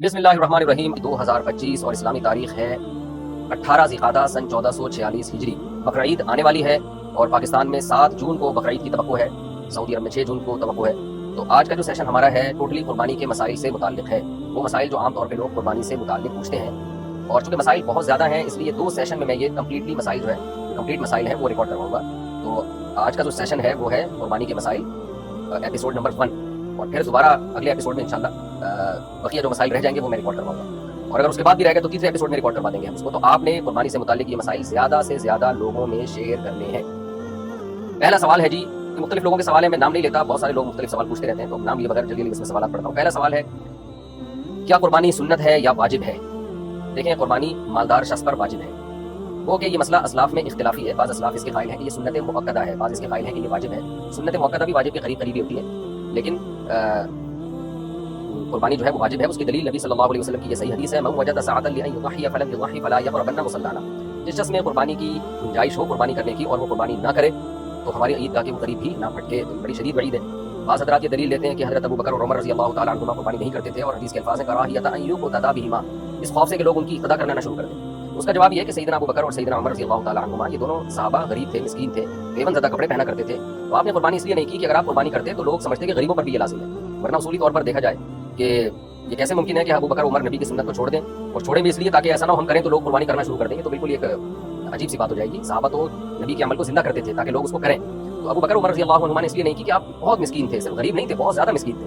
بسم اللہ الرحمن الرحیم 2025 اور اسلامی تاریخ ہے 18 ذی-القعدہ سن 1446 ہجری۔ بقرعید آنے والی ہے اور پاکستان میں 7 جون کو بقرعید کی توقع ہے، سعودی عرب میں 6 جون کو توقع ہے۔ تو آج کا جو سیشن ہمارا ہے ٹوٹلی قربانی کے مسائل سے متعلق ہے، وہ مسائل جو عام طور پہ لوگ قربانی سے متعلق پوچھتے ہیں، اور چونکہ مسائل بہت زیادہ ہیں اس لیے 2 سیشن میں یہ کمپلیٹلی مسائل جو ہے کمپلیٹ مسائل ہیں وہ ریکارڈ کرواؤں گا۔ تو آج کا جو سیشن ہے وہ ہے قربانی کے مسائل، ایپیسوڈ نمبر 1، اور پھر دوبارہ اگلے ایپیسوڈ میں انشاءاللہ بقیہ جو مسائل رہ جائیں گے وہ میں ریکارڈ کرواؤں گا، اور اگر اس کے بعد بھی رہ گئے تو تیسرے ایپیسوڈ میں ریکارڈ کروا دیں گے ہم اس کو۔ تو آپ نے قربانی سے متعلق یہ مسائل زیادہ سے زیادہ لوگوں میں شیئر کرنے ہیں۔ پہلا سوال ہے جی، مختلف لوگوں کے سوال ہے، میں نام نہیں لیتا، بہت سارے لوگ مختلف سوال پوچھتے رہتے ہیں، تو نام لیے بغیر جلدی اس میں سوالات پڑھتا ہوں۔ پہلا سوال ہے، کیا قربانی سنت ہے یا واجب ہے؟ دیکھیں، قربانی مالدار شخص پر واجب ہے، وہ کہ یہ مسئلہ اسلاف میں اختلافی ہے۔ بعض اسلاف اس کے قائل ہیں کہ یہ سنت مؤکدہ ہے، بعض اس کے قائل ہیں کہ یہ واجب ہے۔ سنت مؤکدہ بھی واجب کے قریب قریبی ہوتی ہے، لیکن قربانی جو ہے وہ واجب ہے۔ اس کی دلیل نبی صلی اللہ علیہ وسلم کی یہ صحیح حدیث ہے، من وجد سعة لأن يضحي فلم يضحي فلا يقربن مصلانا۔ جس شخص میں قربانی کی گنجائش ہو قربانی کرنے کی اور وہ قربانی نہ کرے تو ہماری عیدگاہ کے قریب بھی نہ پھٹکے۔ تو بڑی شدید وعید ہے۔ بعض حضرات یہ دلیل لیتے ہیں کہ حضرت ابو بکر اور عمر رضی اللہ تعالیٰ عنہما قربانی نہیں کرتے تھے، اور حدیث کے الفاظ ہیں کراہیۃ ان یقتدی بہما، اس خوف سے کہ لوگ ان کی اقتدا کرنا نہ شروع کر دیں۔ اس کا جواب یہ ہے کہ سیدنا ابو بکر اور سیدنا عمر رضی اللہ تعالیٰ عنہما یہ دونوں صحابہ غریب تھے، مسکین تھے، ایون زدہ کپڑے پہنا کرتے تھے، تو آپ نے قربانی اس لیے نہیں کی کہ اگر آپ قربانی کرتے تو لوگ سمجھتے کہ غریبوں پر بھی یہ لازم ہے، ورنہ اصولی طور پر دیکھا جائے کہ یہ کیسے ممکن ہے کہ ابو بکر عمر نبی کی سنت کو چھوڑ دیں، اور چھوڑیں بھی اس لیے تاکہ ایسا نہ ہو ہم کریں تو لوگ قربانی کرنا شروع کر دیں گے، تو بالکل ایک عجیب سی بات ہو جائے گی۔ صحابہ تو نبی کے عمل کو زندہ کرتے تھے تاکہ لوگ اس کو کریں، تو ابو بکر عمر رضی اللہ عنہما نے اس لیے نہیں کی کہ آپ بہت مسکین تھے، صرف غریب نہیں تھے، بہت زیادہ مسکین تھے،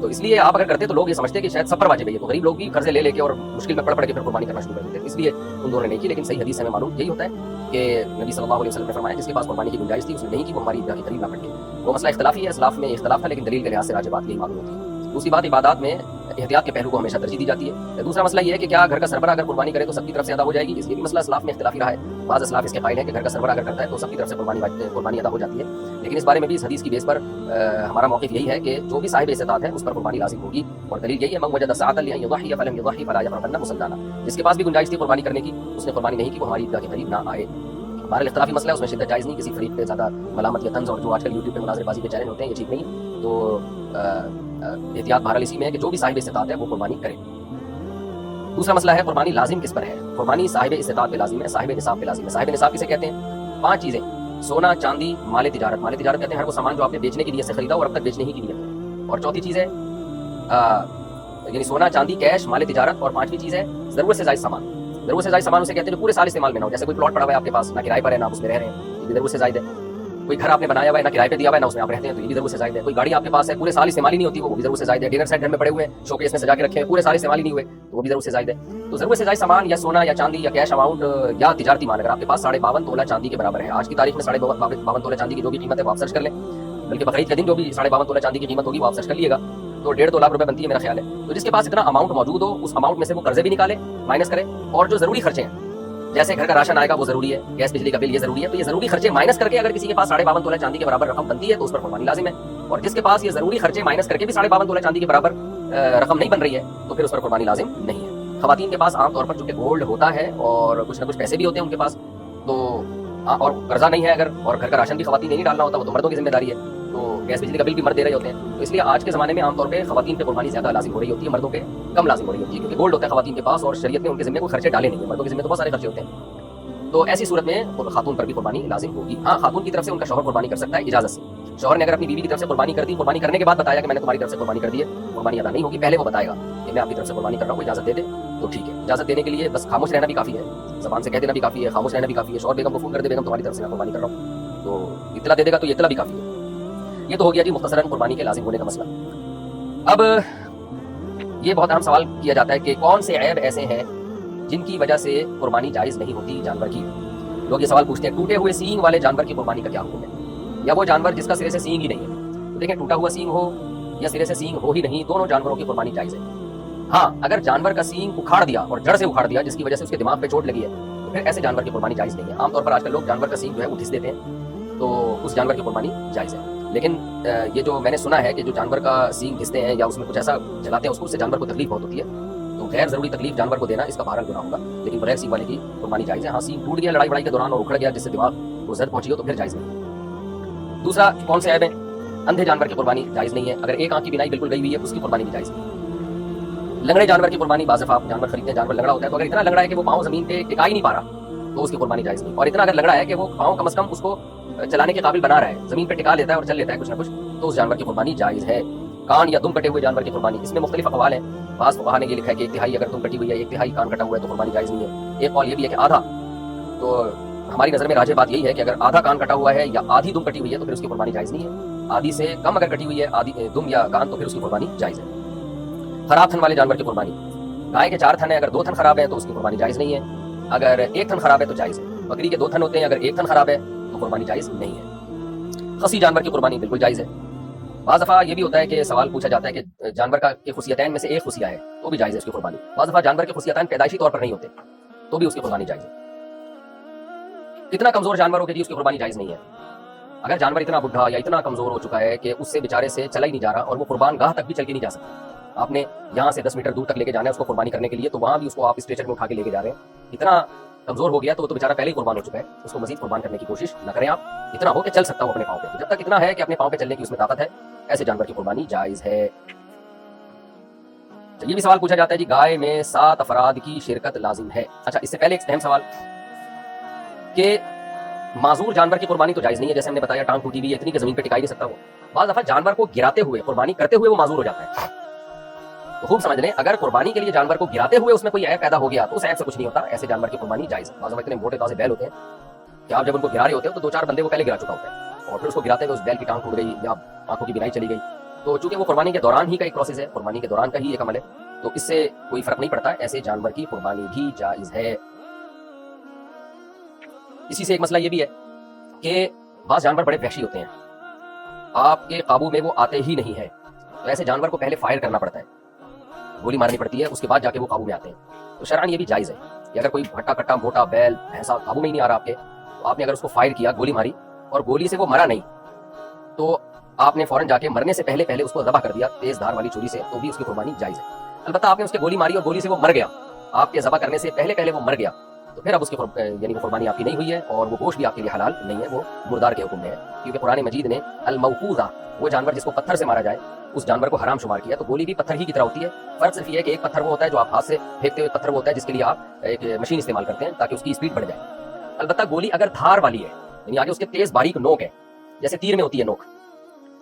تو اس لیے آپ اگر کرتے تو لوگ یہ سمجھتے کہ شاید سب پر واجب ہے، تو غریب لوگ بھی قرضے لے کے اور مشکل میں پڑ کے پھر قربانی کرنا شروع کر دیتے، اس لیے ان دونوں نے نہیں کی۔ لیکن صحیح حدیث سے ہمیں معلوم یہی ہوتا ہے کہ نبی صلی اللہ علیہ وسلم نے فرمایا جس کے پاس قربانی کی گنجائش تھی اس نے نہیں کی، وہ ہماری عیدگاہ کے قریب نہ پھٹکے۔ وہ مسئلہ اختلافی ہے، اسلاف میں اختلاف تھا، لیکن دلیل کے لحاظ سے راجح بات یہی معلوم ہوتی ہے۔ دوسری بات، عبادات میں احتیاط کے پہلو کو ہمیشہ ترجیح دی جاتی ہے۔ دوسرا مسئلہ یہ ہے کہ کیا گھر کا سربراہ اگر قربانی کرے تو سب کی طرف سے ادا ہو جائے گی، اس لیے بھی مسئلہ اسلاف میں اختلافی رہا ہے۔ بعض اسلاف اس کے قائل ہیں کہ گھر کا سربراہ اگر کرتا ہے تو سب کی طرف سے قربانی ادا ہو جاتی ہے، لیکن اس بارے میں بھی اس حدیث کی بیس پر ہمارا موقف یہی ہے کہ جو بھی صاحب استطاعت ہے اس پر قربانی لازم ہوگی، اور دلیل یہی ہے من وجد سعة لأن يضحي فلم يضحي فلا يقربن مصلانا۔ جس کے پاس بھی گنجائش تھی قربانی کرنے کی اس نے قربانی نہیں کی، وہ ہماری عیدگاہ کے قریب نہ آئے۔ بہرحال اختلافی مسئلہ ہے، اس میں شدت جائز نہیں، کسی فریق پہ زیادہ ملامت یا طنز اور جو آج کل یوٹیوب پہ مناظرے بازی کے چینل ہوتے ہیں یہ ٹھیک نہیں۔ تو احتیاط بہرحال اسی میں ہے کہ جو بھی صاحب استطاعت ہے وہ قربانی کرے۔ دوسرا مسئلہ ہے قربانی لازم کس پر ہے؟ قربانی صاحب استطاعت پہ لازم ہے، صاحب نصاب پہ لازم ہے۔ صاحب نصاب کسے کہتے ہیں؟ 5 چیزیں: سونا، چاندی، مال تجارت۔ مال تجارت کہتے ہیں ہر وہ سامان جو آپ نے بیچنے کی نیت سے خریدا اور اب تک بیچنے ہی کی نیت ہے۔ اور چوتھی چیز ہے یعنی سونا، چاندی، کیش، مال تجارت، اور 5ویں چیز ہے ضرورت سے زائد سامان۔ ضرورت سے زائد سامان اسے کہتے ہیں جو پورے سال استعمال میں نہ ہو، جیسے کوئی پلاٹ پڑا ہوا ہے آپ کے پاس، نہ کرائے پر ہے نہ آپ اس میں رہ رہے ہیں، یہ بھی ضرورت سے زائد ہے۔ کوئی گھر آپ نے بنایا ہوا ہے، نہ کرائے پہ دیا ہوا ہے نہ اس میں آپ رہتے ہیں، تو یہ بھی ضرورت سے زائد ہے۔ کوئی گاڑی آپ کے پاس ہے، پورے سال استعمال ہی نہیں ہوتی، وہ بھی ضرورت سے زائد ہے۔ ڈنر سیٹ گھر میں پڑے ہوئے ہیں، شو کیس میں سجا کے رکھے ہیں، پورے سال استعمال ہی نہیں ہوئے، تو وہ بھی ضرورت سے زائد ہے۔ تو ضرورت سے زائد سامان یا سونا یا چاندی یا کیش اماؤنٹ یا تجارتی مال اگر آپ کے پاس 52.5 تولہ چاندی کے برابر ہے، آج کی تاریخ میں 52.5 تولہ چاندی کی جو بھی قیمت ہے وہ آپ سرچ کر لیں، بلکہ بقرعید کے دن جو بھی 52.5 تولہ چاندی کی قیمت ہوگی وہ آپ سرچ کر لیے گا، تو 1.5-2 لاکھ روپے بنتی ہے میرا خیال ہے۔ تو جس کے پاس اتنا اماؤنٹ موجود ہو اس اماؤنٹ میں سے وہ قرضے بھی نکالے، مائنس کرے، اور جو ضروری خرچے ہیں جیسے گھر کا راشن آئے گا وہ ضروری ہے، گیس بجلی کا بل یہ ضروری ہے، تو یہ ضروری خرچے مائنس کر کے اگر کسی کے پاس 52.5 تولہ چاندی کے برابر رقم بنتی ہے تو اس پر قربانی لازم ہے، اور جس کے پاس یہ ضروری خرچے مائنس کر کے بھی 52.5 تولہ چاندی کے برابر رقم نہیں بن رہی ہے تو پھر اس پر قربانی لازم نہیں ہے۔ خواتین کے پاس عام طور پر چونکہ گولڈ ہوتا ہے اور کچھ نہ کچھ پیسے بھی ہوتے ہیں ان کے پاس، تو اور قرضہ نہیں ہے اگر، اور گھر کا راشن بھی خواتین نہیں ڈالنا ہوتا، وہ تو مردوں کی ذمہ داری ہے، تو گیس بجلی کا بل بھی مرد دے رہے ہوتے ہیں، تو اس لیے آج کے زمانے میں عام طور پہ خواتین پہ قربانی زیادہ لازم ہو رہی ہوتی ہے، مردوں پہ کم لازم ہو رہی ہوتی ہے، کیونکہ گولڈ ہوتا ہے خواتین کے پاس اور شریعت میں ان کے ذمہ کوئی خرچے ڈالے نہیں ہیں، مردوں کے ذمہ تو بہت سارے خرچے ہوتے ہیں، تو ایسی صورت میں خاتون پر بھی قربانی لازم ہوگی۔ ہاں، خاتون کی طرف سے ان کا شوہر قربانی کر سکتا ہے اجازت سے۔ شوہر نے اگر اپنی بیوی کی طرف سے قربانی کر دی، قربانی کرنے کے بعد بتایا کہ میں نے تمہاری طرف سے قربانی کر دی ہے، قربانی ادا نہیں ہوگی، پہلے وہ بتائے گا کہ میں آپ کی طرف سے قربانی کر رہا ہوں، اجازت دے دے تو ٹھیک ہے۔ اجازت دینے کے لیے بس خاموش رہنا بھی کافی ہے، زبان سے کہہ دینا بھی کافی ہے، خاموش رہنا بھی کافی ہے، شوہر بیگم کو فون کر دے بیگم تمہاری طرف سے میں قربانی کر رہا ہوں، تو اطلاع دے دے گا تو یہ اطلاع بھی کافی ہے۔ یہ تو ہو گیا جی مختصراً قربانی کے لازم ہونے کا مسئلہ۔ اب یہ بہت اہم سوال کیا جاتا ہے کہ کون سے عیب ایسے ہیں جن کی وجہ سے قربانی جائز نہیں ہوتی جانور کی؟ لوگ یہ سوال پوچھتے ہیں ٹوٹے ہوئے سینگ والے جانور کی قربانی کا کیا حکم ہے، یا وہ جانور جس کا سرے سے سینگ ہی نہیں ہے؟ تو دیکھیں، ٹوٹا ہوا سینگ ہو یا سرے سے سینگ ہو ہی نہیں، دونوں جانوروں کی قربانی جائز ہے۔ ہاں، اگر جانور کا سینگ اکھاڑ دیا اور جڑ سے اکھاڑ دیا جس کی وجہ سے اس کے دماغ پہ چوٹ لگی ہے تو پھر ایسے جانور کی قربانی جائز نہیں ہے۔ عام طور پر آج کل لوگ جانور کا سینگ جو ہے وہ گھس دیتے ہیں، تو اس جانور کی قربانی جائز ہے۔ لیکن یہ جو میں نے سنا ہے کہ جو جانور کا سینگ گھستے ہیں یا اس میں کچھ ایسا جلاتے ہیں اس کو، اس سے جانور کو تکلیف بہت ہوتی ہے، تو غیر ضروری تکلیف جانور کو دینا اس کا بہرحال گناہ ہوگا، لیکن بغیر سینگ والے کی قربانی جائز ہے۔ ہاں، سینگ ٹوٹ گیا لڑائی بڑائی کے دوران اور اکھڑ گیا جس سے دماغ کو زد پہنچی ہو تو پھر جائز نہیں۔ دوسرا کون سے عیب ہے؟ اندھے جانور کی قربانی جائز نہیں ہے، اگر ایک آنکھ کی بینائی بالکل گئی ہوئی ہے اس کی قربانی بھی جائز نہیں۔ لنگڑے جانور کی قربانی، بعض دفعہ آپ جانور خریدتے ہیں، جانور لنگڑا ہوتا ہے، تو اگر اتنا لنگڑا ہے کہ وہ پاؤں زمین پہ ٹکا ہی نہیں پا رہا تو اس کی قربانی جائز نہیں، اور اتنا اگر لنگڑا ہے کہ وہ پاؤں کم از کم اس کو چلانے کے قابل بنا رہا ہے، زمین پہ ٹکا لیتا ہے اور چل لیتا ہے کچھ نہ کچھ، تو اس جانور کی قربانی جائز ہے۔ کان یا دم کٹے ہوئے جانور کی قربانی، اس میں مختلف اقوال ہیں۔ بعض فقہا نے یہ لکھا ہے کہ ایک تہائی اگر دم کٹی ہوئی ہے، ایک تہائی کان کٹا ہوا ہے تو قربانی جائز نہیں ہے۔ ایک قول یہ بھی ہے کہ آدھا، تو ہماری نظر میں راجح بات یہی ہے کہ اگر آدھا کان کٹا ہوا ہے یا آدھی دم کٹی ہوئی ہے تو پھر اس کی قربانی جائز نہیں ہے۔ آدھی سے کم اگر کٹی ہوئی ہے، آدھی دم یا کان، تو پھر اس کی قربانی جائز ہے۔ خراب تھن والے جانور کی قربانی، گائے کے 4 تھن ہیں، اگر 2 تھن خراب ہیں تو اس کی قربانی جائز نہیں ہے، اگر 1 تھن خراب ہے تو جائز ہے۔ بکری کے 2 تھن ہوتے ہیں، اگر 1 تھن خراب ہے تو قربانی جائز نہیں ہے۔ خصی جانور کی قربانی بالکل جائز ہے۔ بعض دفعہ یہ بھی ہوتا ہے کہ سوال پوچھا جاتا ہے کہ جانور کا کے خصیتین میں سے ایک خصیہ ہے تو بھی جائز ہے اس کی قربانی۔ بعض دفعہ جانور کے خصیتین پیدائشی طور پر نہیں ہوتے تو بھی اس کی قربانی جائز ہے۔ کتنا کمزور جانور ہو کہ جی اس کی قربانی جائز نہیں ہے؟ اگر جانور اتنا بڈھا یا اتنا کمزور ہو چکا ہے کہ اس سے بیچارے سے چلا ہی نہیں جا رہا اور وہ قربان گاہ تک بھی چل کے نہیں جا سکتا، آپ نے یہاں سے 10 میٹر دور تک لے کے جانا ہے اس کو قربانی کرنے کے لیے، تو وہاں بھی اس کو آپ اسٹریچر میں اٹھا کے لے کے جا رہے ہیں، اتنا کمزور ہو گیا تو وہ تو بیچارہ پہلے ہی قربان ہو چکا ہے، اس کو مزید قربان کرنے کی کوشش نہ کریں آپ۔ اتنا ہو کہ چل سکتا ہو اپنے پاؤں پہ، جب تک اتنا ہے کہ اپنے پاؤں پہ چلنے کی اس میں طاقت ہے، ایسے جانور کی قربانی جائز ہے۔ یہ بھی سوال پوچھا جاتا ہے جی گائے میں 7 افراد کی شرکت لازم ہے؟ اچھا، اس سے پہلے ایک اہم سوال کہ معذور جانور کی قربانی تو جائز نہیں ہے، جیسے ہم نے بتایا ٹانگ ٹوٹی ہوئی ہے اتنی کہ زمین پہ ٹکا ہی نہیں سکتا وہ، بعض دفعہ جانور کو گراتے ہوئے قربانی کرتے ہوئے وہ معذور ہو جاتا ہے، تو خوب سمجھ لیں اگر قربانی کے لیے جانور کو گراتے ہوئے اس میں کوئی عیب پیدا ہو گیا تو اس عیب سے کچھ نہیں ہوتا، ایسے جانور کی قربانی جائز ہے۔ بعض دفعہ اتنے موٹے تازے بیل ہوتے ہیں کہ آپ جب ان کو گرا رہے ہوتے ہیں تو 2-4 بندے وہ پہلے گرا چکا ہوتا ہے اور پھر اس کو گراتے ہوئے اس بیل کی ٹانگ ٹوٹ گئی یا آنکھوں کی بینائی چلی گئی، تو چونکہ وہ قربانی کے دوران ہی کا ایک پروسیس ہے، قربانی کے دوران کا ہی ایک عمل ہے، تو اس سے کوئی فرق نہیں پڑتا، ایسے جانور کی قربانی بھی جائز ہے۔ اسی سے ایک مسئلہ یہ بھی ہے کہ بعض جانور بڑے وحشی ہوتے ہیں، آپ کے قابو میں وہ آتے ہی نہیں ہے، تو ایسے جانور کو پہلے فائر کرنا پڑتا ہے، گولی مارنی پڑتی ہے، اس کے بعد جا کے وہ قابو میں آتے ہیں، تو شرعاً یہ بھی جائز ہے کہ اگر کوئی ہٹا کٹا موٹا بیل بھینسا قابو میں ہی نہیں آ رہا آپ کے، تو آپ نے اگر اس کو فائر کیا، گولی ماری اور گولی سے وہ مرا نہیں، تو آپ نے فوراً جا کے مرنے سے پہلے اس کو ذبح کر دیا تیز دھار والی چھری سے، تو بھی اس کی قربانی جائز ہے۔ البتہ آپ نے اس کے گولی ماری اور گولی سے وہ مر گیا، آپ کے ذبح کرنے سے پہلے وہ مر گیا، تو پھر اب اس کی یعنی وہ قربانی آپ کی نہیں ہوئی ہے اور وہ گوشت بھی آپ کے لیے حلال نہیں ہے، وہ مردار کے حکم میں ہے، کیونکہ قرآن مجید نے الموقوذہ، وہ جانور جس کو پتھر سے مارا جائے، اس جانور کو حرام شمار کیا، تو گولی بھی پتھر ہی کی طرح ہوتی ہے، فرق صرف یہ ہے کہ ایک پتھر وہ ہوتا ہے جو آپ ہاتھ سے پھینکتے ہوئے پتھر وہ ہوتا ہے جس کے لیے آپ ایک مشین استعمال کرتے ہیں تاکہ اس کی اسپیڈ بڑھ جائے۔ البتہ گولی اگر دھار والی ہے، یعنی آگے اس کے تیز باریک نوک ہے، جیسے تیر میں ہوتی ہے نوک،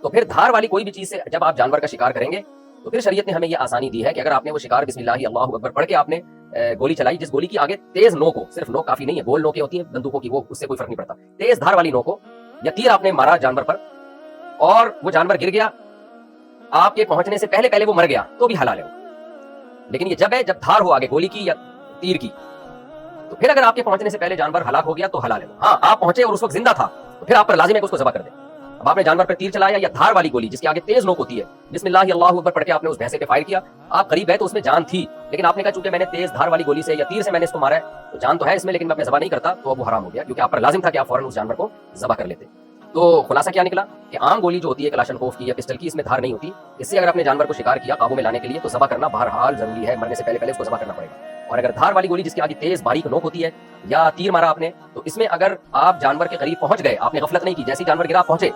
تو پھر دھار والی کوئی بھی چیز سے جب آپ جانور کا شکار کریں گے تو پھر شریعت نے ہمیں یہ آسانی دی ہے کہ اگر آپ نے وہ شکار بسم اللہ اللہ اکبر پڑھ کے آپ نے گولی چلائی، جس گولی کی آگے تیز نوک ہو، صرف نوک کافی نہیں ہے، گول نوکیں ہوتی ہیں بندوقوں کی، وہ اس سے کوئی فرق نہیں پڑتا، تیز دھار والی نوک ہو یا تیر آپ نے مارا جانور پر اور وہ جانور گر گیا، آپ کے پہنچنے سے پہلے وہ مر گیا، تو بھی حلال ہے۔ لیکن یہ جب ہے جب دھار ہو آگے گولی کی یا تیر کی، تو پھر اگر آپ کے پہنچنے سے پہلے جانور ہلاک ہو گیا تو حلال ہے۔ ہاں، آپ پہنچے اور اس وقت زندہ تھا تو پھر آپ پر لازم ہے کہ اس کو ذبح کر دیں۔ اب آپ نے جانور پر تیر چلایا یا دھار والی گولی جس کے آگے تیز نوک ہوتی ہے، بسم اللہ اللہ اکبر پڑھ کے آپ نے اس بھینسے پہ فائر کیا، آپ قریب ہے تو اس میں جان تھی، لیکن آپ نے کہا چونکہ میں نے تیز دھار والی گولی سے یا تیر سے میں نے اس کو مارا ہے تو جان تو ہے اس میں، لیکن میں اپنے ذبح نہیں کرتا، تو اب وہ حرام ہو گیا، کیونکہ آپ پر لازم تھا کہ آپ فوراً اس جانور کو ذبح کر لیتے۔ تو خلاصہ کیا نکلا کہ عام گولی جو ہوتی ہے کلاشن کوف کی یا پسٹل کی، اس میں دھار نہیں ہوتی، اس سے اگر اپنے جانور کو شکار کیا قابو میں لانے کے لیے تو ذبح کرنا بہرحال ضروری ہے، مرنے سے پہلے اس کو ذبح کرنا پڑے گا۔ اور اگر دھار والی گولی جس کی آگے تیز باریک نوک ہوتی ہے یا تیر مارا آپ نے، تو اس میں اگر آپ جانور کے قریب پہنچ گئے، آپ نے غفلت نہیں کی، جیسے جانور گرا پہنچے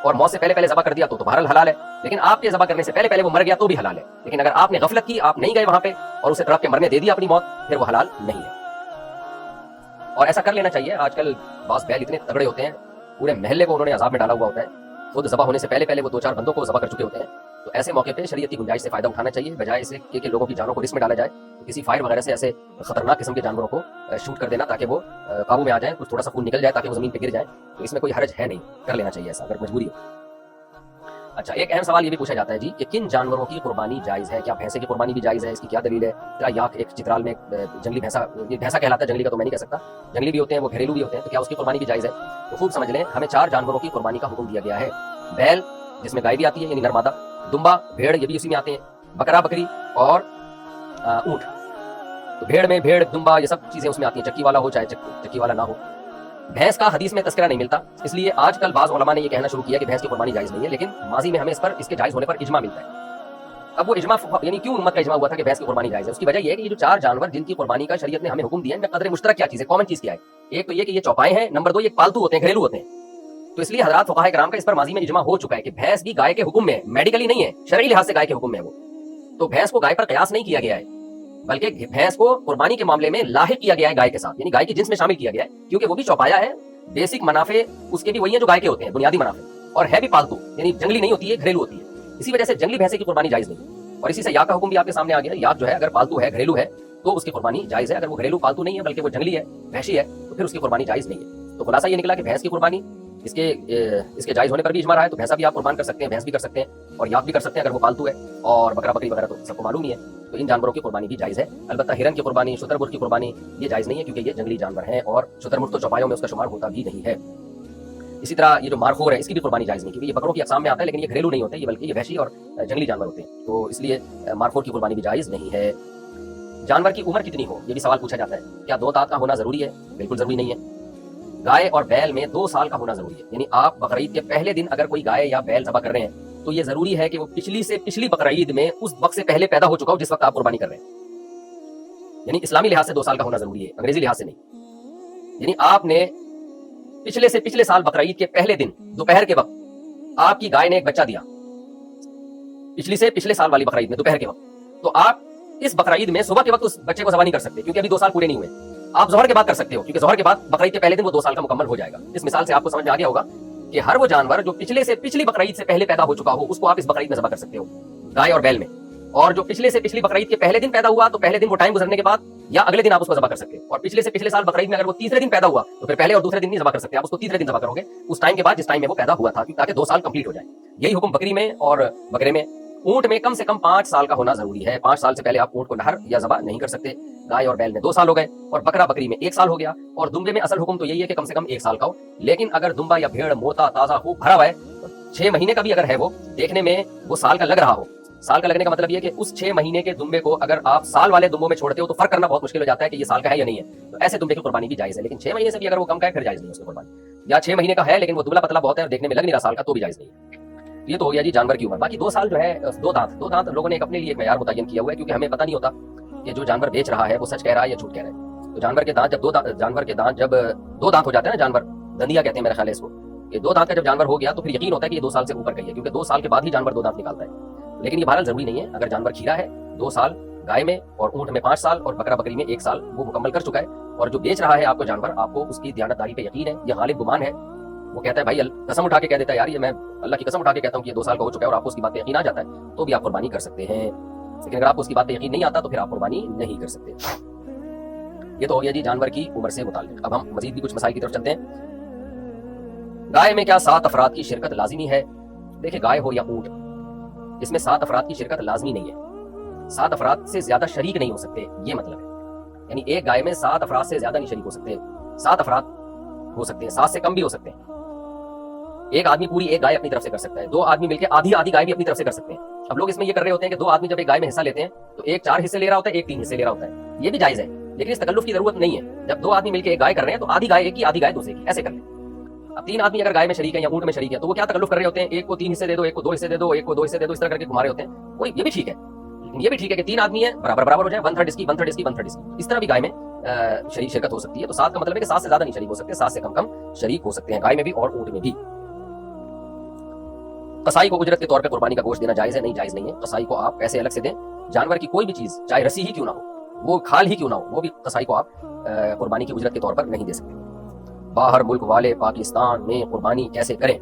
اور موت سے پہلے ذبح کر دیا تو بہرحال حلال ہے، لیکن آپ کے ذبح کرنے سے پہلے وہ مر گیا تو بھی حلال ہے، لیکن اگر آپ نے غفلت کی، آپ نہیں گئے وہاں پہ اور اسے تڑپ کے مرنے دے دیا اپنی موت، پھر وہ حلال نہیں ہے۔ اور ایسا کر لینا چاہیے، آج کل بعض بیل اتنے تگڑے ہوتے ہیں، پورے محلے کو انہوں نے عذاب میں ڈالا ہوا ہوتا ہے، خود ذبح ہونے سے پہلے وہ 2-4 بندوں کو ذبح کر چکے ہوتے ہیں، تو ایسے موقع پہ شریعت کی گنجائش سے فائدہ اٹھانا چاہیے، بجائے اسے کہ لوگوں کی جانوں کو رسک میں ڈالا جائے، تو کسی فائر وغیرہ سے ایسے خطرناک قسم کے جانوروں کو شوٹ کر دینا تاکہ وہ قابو میں آ جائیں، کچھ تھوڑا سا خون نکل جائے تاکہ وہ زمین پہ گر جائیں، تو اس میں کوئی حرج ہے نہیں، کر لینا چاہیے ایسا اگر مجبوری ہو۔ اچھا، ایک اہم سوال یہ بھی پوچھا جاتا ہے جی کہ کن جانوروں کی قربانی جائز ہے؟ کیا بھینسے کی قربانی بھی جائز ہے؟ اس کی کیا دلیل ہے؟ کیا یاک ایک چترال میں جنگلی بھینسا کہلاتا ہے، جنگلی کا تو میں نہیں کہہ سکتا، جنگلی بھی ہوتے ہیں وہ گھریلو بھی ہوتے ہیں، تو کیا اس کی قربانی بھی جائز ہے؟ تو خوب سمجھ لیں، ہمیں 4 جانوروں کی قربانی کا حکم دیا گیا ہے، بیل جس میں گائے بھی آتی ہے یعنی نر مادہ، دمبا بھیڑ یہ بھی اسی میں آتے ہیں، بکرا بکری اور اونٹ، تو بھیڑ میں بھیڑ دمبا یہ سب چیزیں اس میں آتی ہیں، چکی والا ہو چاہے چکی والا نہ ہو۔ بھینس کا حدیث میں تذکرہ نہیں ملتا، اس لیے آج کل بعض علماء نے یہ کہنا شروع کیا کہ بھینس کی قربانی جائز نہیں ہے، لیکن ماضی میں ہمیں اس کے جائز ہونے پر اجماع ملتا ہے۔ اب وہ اجماع یعنی کیوں امت کا اجماع ہوا تھا کہ بھینس کی قربانی جائز ہے؟ اس کی وجہ یہ ہے کہ یہ جو 4 جانور جن کی قربانی کا شریعت نے ہمیں حکم دیا ہے، ان میں قدر مشترک کیا چیز ہے، کامن چیز کیا ہے؟ ایک تو یہ کہ یہ چوپائے ہیں، نمبر 2 یہ پالتو ہوتے ہیں، گھریلو ہوتے ہیں، تو اس لیے حضرات فقہاء کرام کا اس پر ماضی میں اجماع ہو چکا ہے کہ بھینس بھی گائے کے حکم میں ہے، میڈیکلی نہیں ہے، شرعی لحاظ سے گائے کے حکم میں ہے وہ، تو بھینس کو گائے پر قیاس نہیں کیا گیا ہے، بلکہ بھینس کو قربانی کے معاملے میں لاحق کیا گیا ہے گائے کے ساتھ، یعنی گائے کی جنس میں شامل کیا گیا ہے، کیونکہ وہ بھی چوپایا ہے، بیسک منافع اس کے بھی وہی ہیں جو گائے کے ہوتے ہیں، بنیادی منافع، اور ہے بھی پالتو، یعنی جنگلی نہیں ہوتی ہے، گھریلو ہوتی ہے، اسی وجہ سے جنگلی بھینسے کی قربانی جائز نہیں، اور اسی سے یاک کا حکم بھی آپ کے سامنے آ گیا ہے، یاک جو ہے اگر پالتو ہے، گھریلو ہے تو اس کی قربانی جائز ہے، اگر وہ گھریلو پالتو نہیں ہے بلکہ وہ جنگلی ہے، وحشی ہے، تو پھر اس کی قربانی جائز نہیں ہے۔ تو خلاصہ یہ نکلا کہ بھینس کی قربانی اس کے جائز ہونے پر بھی اجماع رہا ہے، تو بھینسا بھی آپ قربان کر سکتے ہیں، بھینس بھی کر سکتے ہیں، اور یاک بھی کر سکتے ہیں اگر وہ پالتو ہے، اور بکرا بکری وغیرہ تو سب کو معلوم ہی ہے، تو ان جانوروں کی قربانی بھی جائز ہے۔ البتہ ہرن کی قربانی، شتر مرغ کی قربانی یہ جائز نہیں ہے، کیونکہ یہ جنگلی جانور ہیں، اور شتر مرغ تو چوپایوں میں اس کا شمار ہوتا بھی نہیں ہے۔ اسی طرح یہ جو مارخور ہے اس کی بھی قربانی جائز نہیں، کیونکہ یہ بکروں کی اقسام میں آتا ہے، لیکن یہ گھریلو نہیں ہوتے، یہ بلکہ یہ وحشی اور جنگلی جانور ہوتے ہیں، تو اس لیے مارخور کی قربانی بھی جائز نہیں ہے۔ جانور کی عمر کتنی ہو یہ بھی سوال پوچھا جاتا ہے، کیا 2 دانت کا ہونا ضروری ہے؟ بالکل ضروری نہیں ہے۔ گائے اور بیل میں 2 سال کا ہونا ضروری ہے، یعنی آپ بقرعید کے پہلے دن اگر کوئی گائے یا بیل ذبح کر رہے ہیں تو یہ ضروری ہے کہ وہ پچھلی سے پچھلی بقرعید میں اس وقت سے پہلے پیدا ہو چکا ہو جس وقت آپ قربانی کر رہے ہیں، یعنی اسلامی لحاظ سے 2 سال کا ہونا ضروری ہے، انگریزی لحاظ سے نہیں۔ یعنی آپ نے پچھلے سے پچھلے سال بقرعید کے پہلے دن دوپہر کے وقت آپ کی گائے نے ایک بچہ دیا، پچھلی سے پچھلے سال والی بقرعید میں دوپہر کے وقت، تو آپ اس بقرعید میں صبح کے وقت اس بچے کو ذبح نہیں کر سکتے، کیونکہ ابھی 2 سال پورے نہیں ہوئے۔ آپ ظہر کے بعد کر سکتے ہو، کیونکہ ظہر کے بعد بقرعید کے پہلے دن وہ 2 سال کا مکمل ہو جائے گا۔ اس مثال سے آپ کو سمجھ میں آ گیا ہوگا کہ ہر وہ جانور جو پچھلے سے پچھلی بقرعید سے پہلے پیدا ہو چکا ہو اس کو آپ اس بقرعید میں ذبح کر سکتے ہو، گائے اور بیل میں، اور جو پچھلے سے پچھلی بقرعید کے پہلے دن پیدا ہوا تو پہلے دن وہ ٹائم گزرنے کے بعد یا اگلے دن آپ اس کو ذبح کر سکتے ہو، اور پچھلے سے پچھلے سال بقرعید میں اگر وہ تیسرے دن پیدا ہوا تو پھر پہلے اور دوسرے دن نہیں ذبح کر سکتے، آپ اس کو تیسرے دن ذبح کرو گے اس ٹائم کے بعد جس ٹائم میں وہ پیدا ہوا تھا، تاکہ 2 سال کمپلیٹ ہو جائے۔ یہی حکم بکری میں اور بکرے میں۔ اونٹ میں کم سے کم 5 سال کا ہونا ضروری ہے، 5 سال سے پہلے آپ اونٹ کو نہر یا ذبح نہیں کر سکتے۔ گائے اور بیل میں 2 سال ہو گئے، اور بکرا بکری میں 1 سال ہو گیا، اور دمبے میں اصل حکم تو یہی ہے کہ کم سے کم 1 سال کا ہو، لیکن اگر دمبا یا بھیڑ موتا تازہ خوب بھرا ہوا ہے، 6 مہینے کا بھی اگر ہے، وہ دیکھنے میں وہ سال کا لگ رہا ہو، سال کا لگنے کا مطلب یہ کہ اس 6 مہینے کے دمبے کو اگر آپ سال والے دمبوں میں چھوڑتے ہو تو فرق کرنا بہت مشکل ہو جاتا ہے کہ یہ سال کا ہے یا نہیں ہے، تو ایسے دمبے کی قربانی بھی جائز ہے، لیکن 6 مہینے سے بھی اگر وہ کم کا ہے پھر جائز نہیں ہے اس کی قربانی، یا 6 مہینے کا ہے لیکن وہ دبلا پتلا بہت ہے اور دیکھنے میں لگ نہیں رہا سال کا، تو بھی جائز نہیں ہے۔ یہ تو ہو گیا جی جانور کی عمر۔ باقی 2 سال جو ہے 2 دانت لوگوں نے ایک اپنے لیے ایک معیار متعین کیا ہوا ہے، کیونکہ ہمیں پتہ نہیں ہوتا کہ جو جانور بیچ رہا ہے وہ سچ کہہ رہا ہے یا جھوٹ کہہ رہا ہے۔ تو جانور کے دانت جب 2 دانت ہو جاتے ہیں نا، جانور دندیا کہتے ہیں میرے خیال ہے اس کو، کہ 2 دانت کا جب جانور ہو گیا تو پھر یقین ہوتا ہے کہ یہ 2 سال سے اوپر کا ہی ہے، کیونکہ 2 سال کے بعد ہی جانور 2 دانت نکالتا ہے۔ لیکن یہ بہرحال ضروری نہیں ہے، اگر جانور کھیرا ہے 2 سال گائے میں، اور اونٹ میں 5 سال، اور بکرا بکری میں 1 سال وہ مکمل کر چکا ہے، اور جو بیچ رہا ہے آپ کو جانور، آپ کو اس کی دیانتداری پہ یقین ہے یا غالب گمان ہے، وہ کہتا ہے بھائی قسم اٹھا کے کہہ دیتا ہے یار یہ میں اللہ کی قسم اٹھا کے کہتا ہوں کہ یہ 2 سال کا ہو چکا ہے، اور آپ کو اس کی بات پہ یقین آ جاتا ہے تو بھی آپ قربانی کر سکتے ہیں، لیکن اگر آپ کو اس کی بات پہ یقین نہیں آتا تو پھر آپ قربانی نہیں کر سکتے۔ یہ تو ہو گیا جی جانور کی عمر سے متعلق۔ اب ہم مزید بھی کچھ مسائل کی طرف چلتے ہیں۔ گائے میں کیا 7 افراد کی شرکت لازمی ہے؟ دیکھیں گائے ہو یا اونٹ، اس میں 7 افراد کی شرکت لازمی نہیں ہے، 7 افراد سے زیادہ شریک نہیں ہو سکتے، یہ مطلب ہے، یعنی ایک گائے میں 7 افراد سے زیادہ نہیں شریک ہو سکتے، 7 افراد ہو سکتے ہیں، 7 سے کم بھی ہو سکتے ہیں۔ ایک آدمی پوری ایک گائے اپنی طرف سے کر سکتا ہے، 2 آدمی مل کے آدھی گائے بھی اپنی طرف سے کر سکتے ہیں۔ اب لوگ اس میں یہ کر رہے ہوتے ہیں کہ 2 آدمی جب ایک گائے میں حصہ لیتے ہیں تو ایک 4 حصے لے رہا ہوتا ہے، ایک 3 حصے لے رہا ہوتا ہے، یہ بھی جائز ہے، لیکن اس تکلف کی ضرورت نہیں ہے۔ جب 2 آدمی مل کے ایک گائے کر رہے ہیں تو آدھی گائے ایک کی، آدھی گائے دوسرے کی، ایسے کر لیں۔ اب 3 آدمی اگر گائے میں شریک ہیں یا اونٹ میں شریک ہیں تو وہ کیا تکلف کر رہے ہوتے ہیں، ایک کو 3 حصے دے دو، ایک کو 2 حصے دے دو، ایک کو 2 حصے دے دو، اس طرح کر کے گھما رہے ہوتے ہیں۔ کوئی یہ بھی ٹھیک ہے، لیکن یہ بھی ٹھیک ہے کہ 3 آدمی ہیں برابر ہو جائیں، 1/3 اس کی 1/3 اس کی 1/3 اس کی، اس طرح بھی گائے میں شرکت ہو سکتی ہے۔ تو 7 کا مطلب ہے کہ 7 سے زیادہ نہیں شریک ہو سکتے، 7 سے کم شریک ہو سکتے ہیں، گائے میں بھی اور اونٹ میں بھی۔ قصائی کو اجرت کے طور پہ قربانی کا گوشت دینا جائز ہے؟ نہیں، جائز نہیں ہے۔ قصائی کو آپ پیسے الگ سے دیں، جانور کی کوئی بھی چیز چاہے رسی ہی کیوں نہ ہو، وہ کھال ہی کیوں نہ ہو، وہ بھی قصائی کو آپ قربانی کی اجرت کے طور پر نہیں دے سکتے۔ باہر ملک والے پاکستان میں قربانی کیسے کریں؟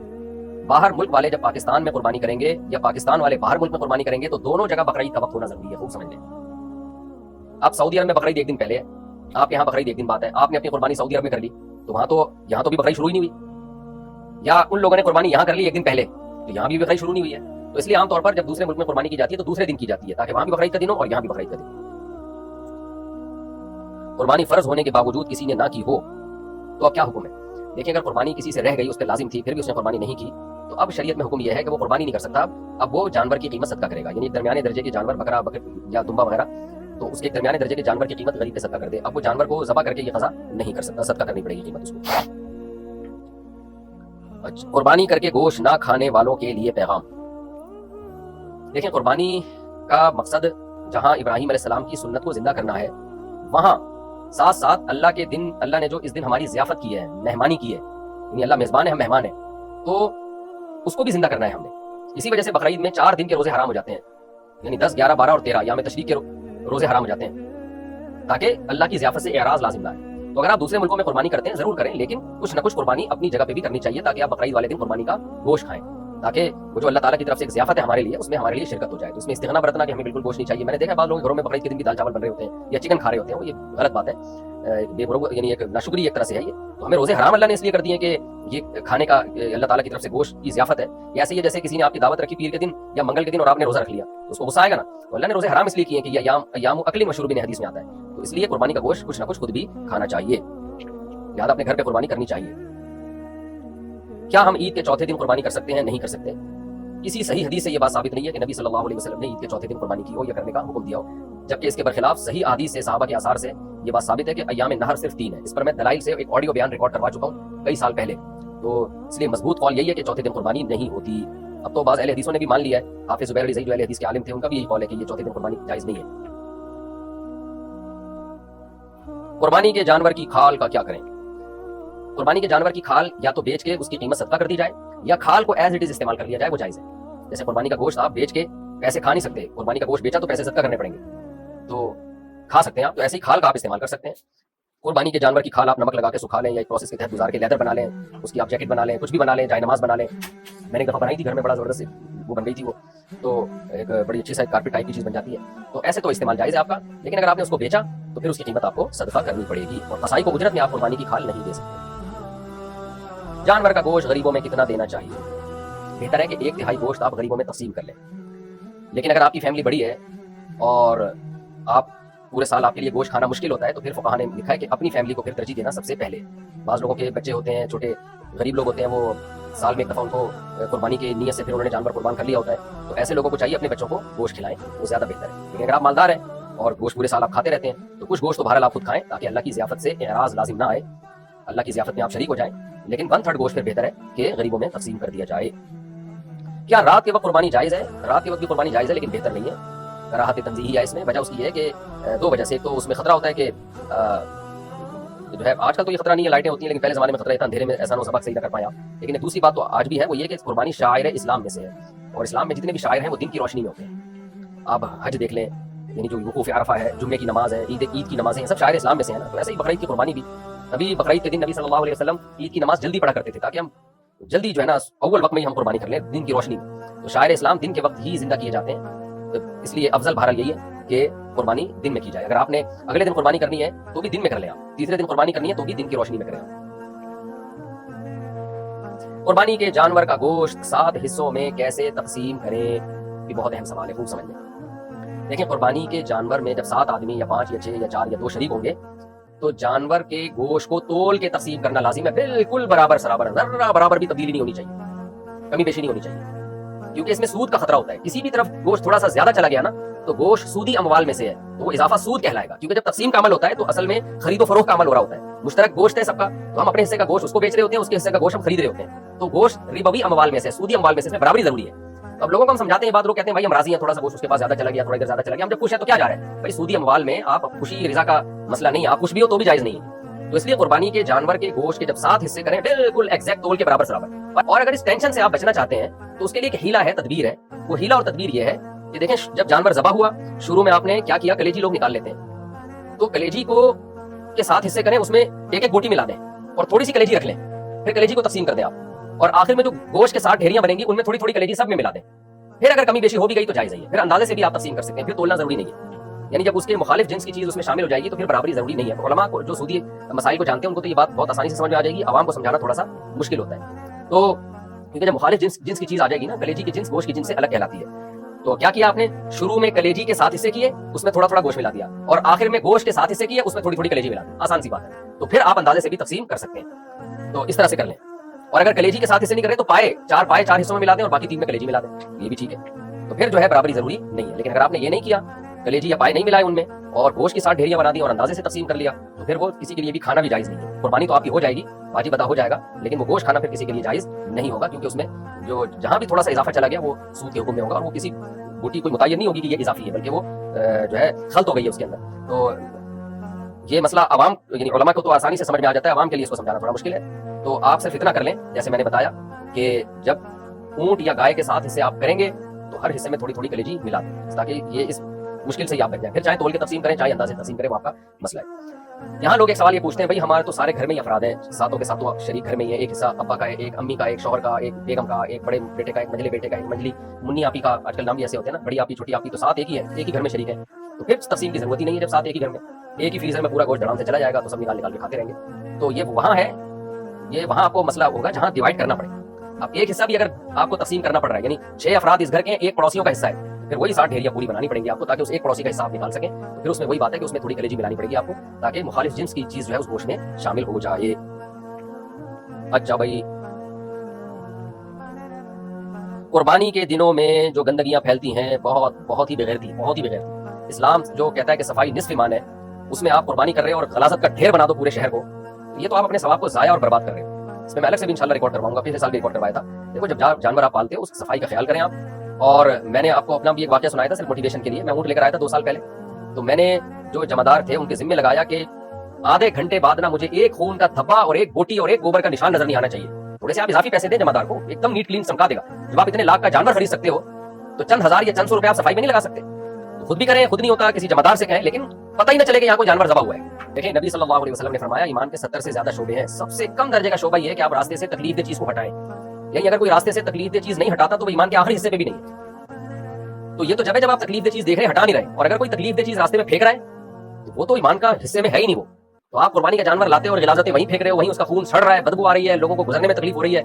باہر ملک والے جب پاکستان میں قربانی کریں گے یا پاکستان والے باہر ملک میں قربانی کریں گے تو دونوں جگہ بقرعید کا وقت ہونا ضروری ہے، خوب سمجھ لیں۔ آپ سعودی عرب میں بقرعید ایک دن پہلے ہے، آپ یہاں بقرعید ایک دن بعد ہے، آپ نے اپنی قربانی سعودی عرب میں کر لی تو یہاں تو بھی بقرعید شروع ہی نہیں ہوئی، یا ان لوگوں نے قربانی یہاں کر لی ایک دن پہلے تو یہاں بھی بقرعید شروع نہیں ہوئی ہے۔ تو اس لیے عام طور پر جب دوسرے ملک میں قربانی کی جاتی ہے تو دوسرے دن کی جاتی ہے، تاکہ وہاں بھی بقرعید کا دن ہو اور یہاں بھی بقرعید کا دن۔ قربانی فرض ہونے کے باوجود کسی نے نہ کی ہو تو اب کیا حکم ہے؟ دیکھیں اگر قربانی کسی سے رہ گئی، اس پہ لازم تھی، پھر بھی اس نے قربانی نہیں کی، تو اب شریعت میں حکم یہ ہے کہ وہ قربانی نہیں کر سکتا، اب وہ جانور کی قیمت صدقہ کرے گا، یعنی درمیانے درجے کے جانور بکرا یا دمبا وغیرہ، تو اس کے درمیانے درجے کے جانور کی قیمت غریب پہ صدقہ کر دے۔ اب وہ جانور کو ذبح کر کے یہ قضا نہیں کر سکتا، صدقہ کرنی پڑے گی قیمت اس کو۔ اچھا، قربانی کر کے گوشت نہ کھانے والوں کے لیے پیغام۔ دیکھیں قربانی کا مقصد جہاں ابراہیم علیہ السلام کی سنت کو زندہ کرنا ہے، وہاں ساتھ ساتھ اللہ کے دن، اللہ نے جو اس دن ہماری ضیافت کی ہے، مہمانی کی ہے، یعنی اللہ میزبان ہے، ہم مہمان ہیں، تو اس کو بھی زندہ کرنا ہے ہم نے۔ اسی وجہ سے بقرعید میں 4 دن کے روزے حرام ہو جاتے ہیں، یعنی 10, 11, 12 اور 13 ایام تشریق کے روزے حرام ہو جاتے ہیں تاکہ اللہ کی ضیافت سے اعراض لازم نہ آئے. تو اگر آپ دوسرے ملکوں میں قربانی کرتے ہیں ضرور کریں, لیکن کچھ نہ کچھ قربانی اپنی جگہ پہ بھی کرنی چاہیے تاکہ آپ بقرعید والے دن قربانی کا گوشت کھائیں, تاکہ وہ جو اللہ تعالیٰ کی طرف سے ایک ضیافت ہے ہمارے لیے اس میں ہمارے لیے شرکت ہو جائے. تو اس میں استغنا برتنا کہ ہمیں بالکل گوشت نہیں چاہیے. میں نے دیکھا بعض لوگ گھروں میں بقرعید کے دن بھی دال چاول بن رہے ہوتے ہیں یا چکن کھا رہے ہوتے ہیں, وہ یہ غلط بات ہے, یعنی ایک ناشکری ایک طرح سے ہے یہ. تو ہمیں روزے حرام اللہ نے اس لیے کر دیے کہ یہ کھانے کا اللہ تعالیٰ کی طرف سے گوشت کی ضیافت ہے. یہ ایسے ہی ہے جیسے کسی نے آپ کی دعوت رکھی پیر کے دن یا منگل کے دن اور آپ نے روزہ رکھ لیا تو اس کو غصہ آئے گا نا. تو اللہ نے روزے حرام اس لیے کیے کہ یہ ایام اکل مشروب حدیث میں آتا ہے. تو اس لیے قربانی کا گوشت کچھ نہ کچھ خود بھی کھانا چاہیے, لہٰذا اپنے گھر پہ قربانی کرنی چاہیے. کیا ہم عید کے چوتھے دن قربانی کر سکتے ہیں؟ نہیں کر سکتے. کسی صحیح حدیث سے یہ بات ثابت نہیں ہے کہ نبی صلی اللہ علیہ وسلم نے عید کے چوتھے دن قربانی کی ہو یا کرنے کا حکم دیا ہو, جبکہ اس کے برخلاف صحیح احادیث سے صحابہ کے آثار سے یہ بات ثابت ہے کہ ایام نہر صرف 3 ہیں. اس پر میں دلائل سے ایک آڈیو بیان ریکارڈ کروا چکا ہوں کئی سال پہلے, تو اس لیے مضبوط قول یہی ہے کہ چوتھے دن قربانی نہیں ہوتی. اب تو بعض اہل حدیثوں نے بھی مان لیا ہے, حافظ زبیر علی زئی جو اہل حدیث کے عالم تھے ان کا بھی یہی قول ہے کہ یہ چوتھے دن قربانی جائز نہیں ہے. قربانی کے جانور کی کھال کا کیا کریں؟ قربانی کے جانور کی کھال یا تو بیچ کے اس کی قیمت صدقہ کر دی جائے یا کھال کو ایز اٹ از استعمال کر لیا جائے, وہ جائز ہے. جیسے قربانی کا گوشت آپ بیچ کے پیسے کھا نہیں سکتے, قربانی کا گوشت بیچا تو پیسے صدقہ کرنے پڑیں گے, تو کھا سکتے ہیں آپ, تو ایسے ہی کھال کا آپ استعمال کر سکتے ہیں. قربانی کے جانور کی کھال آپ نمک لگا کے سکھا لیں یا ایک پروسیس کے تحت گزار کے لیدر بنا لیں, اس کی آپ جیکٹ بنا لیں, کچھ بھی بنا لیں, جائے نماز بنا لیں. میں نے ایک دفعہ بنائی تھی گھر میں, بڑا زبردست وہ بن گئی تھی وہ, تو ایک بڑی اچھی سائز کارپیٹ ٹائپ کی چیز بن جاتی ہے. تو ایسے تو استعمال جائز ہے آپ کا, لیکن اگر آپ نے اس کو بیچا تو پھر اس کی قیمت آپ کو صدقہ کرنی پڑے گی, اور قصائی کو اجرت میں آپ قربانی کی کھال نہیں دے سکتے. جانور کا گوشت غریبوں میں کتنا دینا چاہیے؟ بہتر ہے کہ 1/3 گوشت آپ غریبوں میں تقسیم کر لیں, لیکن اگر آپ کی فیملی بڑی ہے اور آپ پورے سال آپ کے لیے گوشت کھانا مشکل ہوتا ہے تو پھر فقہاء نے لکھا ہے کہ اپنی فیملی کو پھر ترجیح دینا سب سے پہلے. بعض لوگوں کے بچے ہوتے ہیں, چھوٹے غریب لوگ ہوتے ہیں, وہ سال میں ایک دفعہ ان کو قربانی کی نیت سے پھر انہوں نے جانور قربان کر لیا ہوتا ہے, تو ایسے لوگوں کو چاہیے اپنے بچوں کو گوشت کھلائیں, وہ زیادہ بہتر ہے. لیکن اگر آپ مالدار ہیں اور گوشت پورے سال آپ کھاتے رہتے ہیں تو کچھ گوشت تو بہرحال آپ خود کھائیں تاکہ اللہ کی ضیافت سے اعراض لازم نہ آئے, اللہ کی ضیافت میں آپ شریک ہو جائیں. لیکن 1/3 گوشت پھر بہتر ہے کہ غریبوں میں تقسیم کر دیا جائے. کیا رات کے وقت قربانی جائز ہے؟ رات کے وقت بھی قربانی جائز ہے لیکن بہتر نہیں ہے. کراہت تنزیہی ہے اس میں. وجہ اس کی ہے کہ 2 وجہ سے. ایک تو اس میں خطرہ ہوتا ہے کہ جو ہے آج کل تو یہ خطرہ نہیں ہے, لائٹیں ہوتی ہیں, لیکن پہلے زمانے میں خطرہ تھا اندھیرے میں ایسا نہ سبق صحیح نہ کر پایا. لیکن دوسری بات تو آج بھی ہے, وہ یہ کہ قربانی شاعر اسلام میں سے ہے, اور اسلام میں جتنے بھی شاعر ہیں وہ دن کی روشنی میں ہوتے ہیں. آپ حج دیکھ لیں, یعنی جو وقوف عرفہ ہے, جمعے کی نماز ہے, عید کی نمازیں ہیں, سب شاعر اسلام میں سے ہیں نا. تو ایسے ہی بقرعید کی قربانی بھی, ابھی بقرعید کے دن نبی صلی اللہ علیہ وسلم عید کی نماز جلدی پڑھا کرتے تھے تاکہ ہم جلدی جو ہے نا اول وقت میں ہی ہم قربانی کر لیں دن کی روشنی میں. تو شاعر اسلام دن کے وقت ہی زندہ کیے جاتے ہیں, اس لیے افضل بہرحال یہی ہے کہ قربانی دن میں کی جائے. اگر آپ نے اگلے دن قربانی کرنی ہے تو بھی دن میں کر لیں, آپ تیسرے دن قربانی کرنی ہے تو بھی دن کی روشنی میں کریں. قربانی کے جانور کا گوشت 7 حصوں میں کیسے تقسیم کریں؟ یہ بہت اہم سوال ہے, خوب سمجھ لیں. دیکھیں, قربانی کے جانور میں جب 7 آدمی یا 5 یا 6 یا 4 یا 2 شریک ہوں گے تو جانور کے گوشت کو تول کے تقسیم کرنا لازم ہے, بالکل برابر سرابر, ذرہ برابر بھی تبدیلی نہیں ہونی چاہیے, کمی بیشی نہیں ہونی چاہیے, کیونکہ اس میں سود کا خطرہ ہوتا ہے. کسی بھی طرف گوشت تھوڑا سا زیادہ چلا گیا نا تو گوشت سودی اموال میں سے ہے, تو وہ اضافہ سود کہلائے گا. کیونکہ جب تقسیم کا عمل ہوتا ہے تو اصل میں خرید و فروخت کا عمل ہو رہا ہوتا ہے, مشترک گوشت ہے سب کا, تو ہم اپنے حصے کا گوشت اس کو بیچ رہے ہوتے ہیں, اس کے حصے کا گوشت ہم خرید رہے ہوتے ہیں. تو گوشت ربوی اموال میں سے, سودی اموال میں سے, اس میں برابری ضروری ہے. اب لوگوں کو ہم سمجھاتے ہیں بات, لوگ کہتے ہیں بھائی ہم راضی ہیں, تھوڑا سا گوشت اس کے پاس زیادہ چلا گیا, تھوڑا ادھر زیادہ چلا گیا, ہم جب خوش ہیں تو کیا جا رہا ہے بھائی, سودی اموال میں آپ خوشی رضا کا مسئلہ نہیں ہے, آپ خوش بھی ہو تو بھی جائز نہیں ہے. تو اس لیے قربانی کے جانور کے گوشت کے جب 7 حصے کریں بالکل ایگزیکٹ تول کے برابر سرابر. اور اگر اس ٹینشن سے آپ بچنا چاہتے ہیں تو اس کے لیے ایک ہیلا ہے, تدبیر ہے. وہ ہیلا اور تدبیر یہ ہے کہ دیکھیں, جب جانور ذبح ہوا شروع میں آپ نے کیا کیا, کلیجی لوگ نکال لیتے ہیں, تو کلیجی کو کے 7 حصے کریں, اس میں ایک بوٹی ملا دیں اور تھوڑی سی کلیجی رکھ لیں, پھر کلیجی کو تقسیم کر دیں آپ, اور آخر میں جو گوشت کے 7 ڈھیریاں بنیں گی ان میں تھوڑی تھوڑی کلیجی سب میں ملا دیں. پھر اگر کمی بیشی ہو بھی گئی تو جائز ہے, پھر اندازے سے بھی آپ تقسیم کر سکتے ہیں, پھر تولنا ضروری نہیں ہے. یعنی جب اس کے مخالف جنس کی چیز اس میں شامل ہو جائے گی تو پھر برابری ضروری نہیں ہے. علماء کو جو سودی مسائل کو جانتے ہیں ان کو تو یہ بات بہت آسانی سے سمجھ میں آ جائے گی, عوام کو سمجھانا تھوڑا سا مشکل ہوتا ہے. تو کیونکہ جب مخالف جنس کی چیز آ جائے گی نا, کلیجی کی جنس گوشت کی جنس سے الگ کہلاتی ہے. تو کیا کیا آپ نے, شروع میں کلیجی کے 7 حصے کیے, اس میں تھوڑا تھوڑا گوشت ملا دیا, اور آخر میں گوشت کے 7 حصے کیے, اس میں تھوڑی تھوڑی کلیجی ملا دی. آسان سی بات ہے. تو پھر آپ اندازے سے بھی تقسیم کر سکتے ہیں, تو اس طرح سے کر لیں. اور اگر کلیجی کے 7 حصے نہیں کریں تو پائے 4 حصوں میں ملا دیں اور باقی 3 میں کلیجی ملا دیں, یہ بھی ٹھیک ہے. تو پھر جو ہے برابری ضروری نہیں ہے. لیکن اگر آپ نے یہ نہیں کیا, کلیجی یا پائے نہیں ملائے ان میں, اور گوشت کی 7 ڈھیریاں بنا دی اور اندازے سے تقسیم کر لیا, تو پھر وہ کسی کے لیے بھی کھانا بھی جائز نہیں ہے. قربانی تو آپ کی ہو جائے گی, واجب ادا ہو جائے گا, لیکن وہ گوشت کھانا پھر کسی کے لیے جائز نہیں ہوگا, کیونکہ اس میں جو جہاں بھی تھوڑا سا اضافہ چلا گیا وہ سود کے حکم میں ہوگا, اور وہ کسی بوٹی کوئی متعین نہیں ہوگی کہ یہ اضافی ہے, بلکہ وہ جو ہے خلط ہو گئی ہے اس کے اندر. تو یہ مسئلہ عوام یعنی علماء کو تو آسانی سے سمجھ میں آ جاتا ہے, عوام کے لیے اس کو سمجھانا تھوڑا مشکل ہے. تو آپ صرف اتنا کر لیں, جیسے میں نے بتایا کہ جب اونٹ یا گائے کے 7 حصے آپ کریں گے تو ہر حصے میں تھوڑی تھوڑی کلیجی ملا دیں تاکہ یہ اس مشکل سے ہی آپ بچ جائیں. پھر چاہے تول کے تقسیم کریں چاہے اندازے تقسیم کریں, وہ آپ کا مسئلہ ہے. یہاں لوگ ایک سوال یہ پوچھتے ہیں, بھائی ہمارے تو سارے گھر میں ہی افراد ہیں, ساتوں کے ساتوں شریک گھر میں ہی ہے, ایک حصہ ابا کا ہے, ایک امی کا, ایک شوہر کا, ایک بیگم کا, ایک بڑے بیٹے کا, ایک منجلے بیٹے کا, ایک منجلی منی آپی کا, آج کل نام بھی ایسے ہوتے ہیں نا, بڑی آپی چھوٹی آپی, تو ساتھ ایک ہی ہے, ایک ہی گھر میں شریک ہے, تو پھر تقسیم کی ضرورت ہی نہیں ہے. جب ساتھ ایک ہی گھر میں ایک ہی فریزر میں پورا گوشت دھڑام سے چلا جائے گا تو سب نکال کے کھاتے رہیں گے. تو یہ وہاں ہے, یہ وہاں آپ کو مسئلہ ہوگا جہاں ڈیوائڈ کرنا پڑے. اب ایک حصہ بھی اگر آپ کو تقسیم کرنا پڑ رہا ہے, یعنی 6 افراد اس گھر کے, ایک پڑوسیوں کا حصہ ہے, پھر وہی 60 ڈھیریاں پوری بنانی پڑیں گی آپ کو تاکہ اس ایک پڑوسی کا حصہ آپ نکال سکیں. تو پھر اس میں وہی بات ہے کہ اس میں تھوڑی کلیجی ملانی پڑے گی آپ کو تاکہ مخالف جنس کی چیز جو ہے اس گوشت میں شامل ہو جائے. اچھا بھائی, قربانی کے دنوں میں جو گندگیاں پھیلتی ہیں بہت ہی بغیرتی. اسلام جو کہتا ہے کہ صفائی نصف ایمان ہے, اس میں آپ قربانی کر رہے ہیں اور غلاظت کا ڈھیر بنا دو پورے شہر کو, یہ تو آپ اپنے ثواب کو ضائع اور برباد کر رہے ہیں. اس میں الگ سے بھی انشاءاللہ ریکارڈ کرواؤں گا, پچھلے سال بھی ریکارڈ کروایا تھا. دیکھو جب جانور آپ پالتے ہو اس کی صفائی کا خیال کریں آپ. اور میں نے آپ کو اپنا بھی ایک واقعہ سنایا تھا صرف موٹیویشن کے لیے. میں اونٹ لے کر آیا تھا 2 سال پہلے, تو میں نے جو جمعدار تھے ان کے ذمہ لگایا کہ آدھے گھنٹے بعد نہ مجھے ایک خون کا دھبا اور ایک بوٹی اور ایک گوبر کا نشان نظر نہیں آنا چاہیے. تھوڑے سے آپ اضافی پیسے دیں جمعدار کو, ایک دم نیٹ کلین چمکا دے گا. جب آپ اتنے لاکھ کا جانور خرید سکتے ہو تو چند ہزار یا چند سو روپے آپ صفائی میں نہیں لگا سکتے. خود بھی کریں, خود نہیں ہوتا کسی جمعدار سے کہیں, لیکن پتہ ہی نہ چلے کہ یہاں کوئی جانور ذبح ہوا ہے. دیکھیں نبی صلی اللہ علیہ وسلم نے فرمایا ایمان کے 70 سے زیادہ شعبے ہیں. سب سے کم درجے کا شعبہ یہ ہے کہ آپ راستے سے تکلیف دہ چیز کو ہٹائیں. یعنی اگر کوئی راستے سے تکلیف دہ چیز نہیں ہٹاتا تو وہ ایمان کے آخری حصے پہ بھی نہیں ہے. تو یہ تو جب آپ تکلیف دہ چیز دیکھ رہے ہیں ہٹا نہیں رہے, اور اگر کوئی تکلیف دہ چیز راستے میں پھینک رہا ہے تو وہ تو ایمان کا حصے میں ہے ہی نہیں. وہ تو آپ قربانی کا جانور لاتے اور غلاظتیں وہیں پھینک رہے ہو, وہیں اس کا خون سڑ رہا ہے, بدبو آ رہی ہے, لوگوں کو گزرنے میں تکلیف ہو رہی ہے.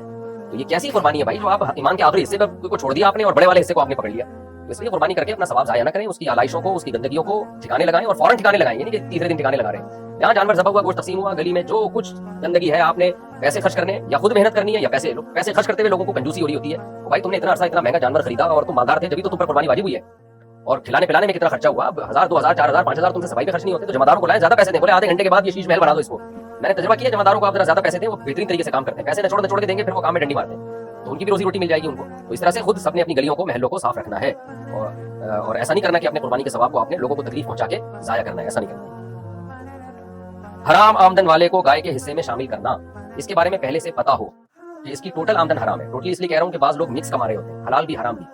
تو یہ کیسی قربانی ہے بھائی جو آپ ایمان کے آخری حصے کو چھوڑ دیا آپ نے اور بڑے والے حصے کو آپ نے پکڑ لیا. تو اس لیے قربانی کر کے اپنا ثواب ضائع نہ کریں, اس کی آلائشوں کو, اس کی گندگیوں کو ٹھکانے لگائیں اور فوراً ٹھکانے لگائیں, یعنی کہ تیسرے دن ٹھکانے لگا رہے ہیں. جہاں جانور ذبح ہوا, گوشت تقسیم ہوا, گلی میں جو کچھ گندگی ہے آپ نے پیسے خرچ کرنے یا خود محنت کرنی ہے, یا پیسے خرچ کرتے ہوئے لوگوں کو کنجوسی ہو رہی ہوتی ہے. بھائی تم نے اتنا عرصہ اتنا مہنگا جانور خریدا اور تم مالدار تھے جبھی تو تم پر قربانی واجب ہوئی ہے, اور کھلانے پلانے میں کتنا خرچہ ہوا, 1000 2000 4000 5000 تم سے صفائی پہ خرچ نہیں ہوتے. تو جمعداروں کو لائیں, زیادہ پیسے دیں, بولے آدھے گھنٹے کے بعد یہ شیش محل بنا دو اس کو. میں نے تجربہ کیا, جمعداروں کو آپ ذرا زیادہ پیسے دیں, وہ بہترین طریقے سے کام کرتے ہیں. پیسے نہ چھوڑ کے دیں گے پھر وہ کام میں ڈنڈی مارتے ہیں, تو ان کی بھی روزی روٹی مل جائے گی ان کو. تو اس طرح سے خود سب نے اپنی گلیوں کو, محلوں کو صاف رکھنا ہے, اور ایسا نہیں کرنا کہ اپنے قربانی کے ثواب کو آپ نے لوگوں کو تکلیف پہنچا کے ضائع کرنا ہے, ایسا نہیں کرنا. حرام آمدن والے کو گائے کے حصے میں شامل کرنا, اس کے بارے میں پہلے سے پتا ہو کہ اس کی ٹوٹل آمدن حرام ہے. ٹوٹلی اس لیے کہہ رہا ہوں کہ بعض لوگ مکس کما رہے ہوتے ہیں, حلال بھی حرام بھی.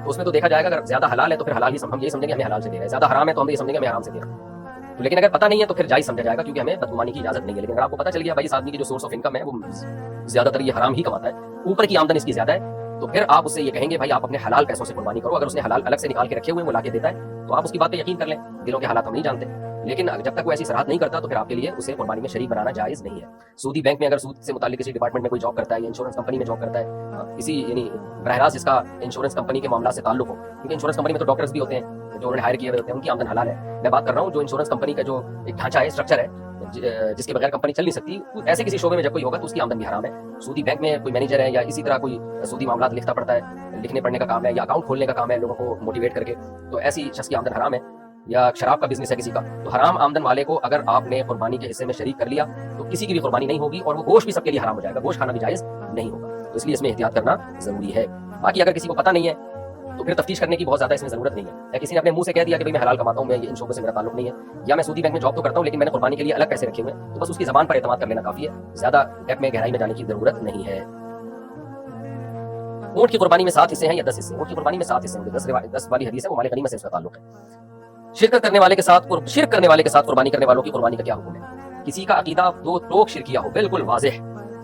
تو اس میں تو دیکھا جائے گا اگر زیادہ حلال ہے تو پھر حلال ہی ہم یہ سمجھیں گے ہمیں حلال سے دے رہے ہیں, زیادہ حرام ہے تو ہم یہ سمجھیں گے ہمیں حرام سے دے رہے ہیں. تو لیکن اگر پتہ نہیں ہے تو پھر جائز سمجھا جائے گا, کیونکہ ہمیں بدگمانی کی اجازت نہیں ہے. لیکن اگر آپ کو پتہ چل گیا بھائی اس آدمی کی جو سورس آف انکم ہے وہ زیادہ تر یہ حرام ہی کماتا ہے, اوپر کی آمدن اس کی زیادہ ہے, تو پھر آپ اس سے یہ کہیں گے بھائی آپ اپنے حلال پیسوں سے قربانی کرو. اگر اس نے حلال الگ سے نکال کے رکھے ہوئے وہ لا کے دیتا ہے تو آپ اس کی بات پہ یقین کر لیں. دلوں کے حالات ہم نہیں جانتے, لیکن جب تک وہ ایسی صراحت نہیں کرتا تو پھر آپ کے لیے اسے قربانی میں شریک بنانا جائز نہیں ہے. سودی بینک میں اگر سود سے متعلق کسی ڈپارٹمنٹ میں کوئی جاب کرتا ہے یا انشورنس کمپنی میں جاب کرتا ہے, کسی یعنی براہ راست جس کا انشورنس کمپنی کے معاملات سے تعلق ہو, کیونکہ انشورنس کمپنی میں تو ڈاکٹرز بھی ہوتے ہیں جو انہوں نے ہائر کیے ہوئے ہوتے ہیں, ان کی آمدن حلال ہے. میں بات کر رہا ہوں جو انشورنس کمپنی کا جو ایک ڈھانچہ ہے, اسٹرکچر ہے, جس کے بغیر کمپنی چل نہیں سکتی, ایسے کسی شعبے میں جب کوئی ہوگا تو اس کی آمدن بھی حرام ہے. سودی بینک میں کوئی مینیجر ہے یا اسی طرح کوئی سودی معاملات لکھتا پڑتا ہے, لکھنے پڑھنے کا کام ہے یا اکاؤنٹ کھولنے کا کام ہے لوگوں کو موٹیویٹ کر کے, تو ایسی شخص کی آمدن حرام ہے. یا شراب کا بزنس ہے کسی کا, تو حرام آمدن والے کو اگر آپ نے قربانی کے حصے میں شریک کر لیا تو کسی کی بھی قربانی نہیں ہوگی, اور وہ گوشت بھی سب کے لیے حرام ہو جائے گا, گوشت کھانا بھی جائز نہیں ہوگا. تو اس لیے اس میں احتیاط کرنا ضروری ہے. باقی اگر کسی کو پتہ نہیں ہے تو پھر تفتیش کرنے کی بہت زیادہ اس میں ضرورت نہیں ہے. یا کسی نے اپنے منہ سے کہہ دیا کہ بھائی میں حلال کماتا ہوں, میں ان شعبوں سے میرا تعلق نہیں ہے, یا میں سودی بینک میں جاب تو کرتا ہوں لیکن میں نے قربانی کے لیے الگ پیسے رکھے ہوئے ہیں, تو بس اس کی زبان پر اعتماد کر لینا کافی ہے, زیادہ ڈیپ میں گہرائی میں جانے کی ضرورت نہیں ہے. اونٹ کی قربانی میں 7 حصے ہیں یا 10 حصے؟ اونٹ کی قربانی میں 7 حصے ہیں. 10 والی حدیث ہے وہ مال غنیمت سے اس کا تعلق ہے. شرک کرنے والے کے ساتھ قربانی کرنے والوں کی قربانی کا کیا حکم ہے؟ کسی کا عقیدہ دو ٹوک شرکیہ ہو, بالکل واضح,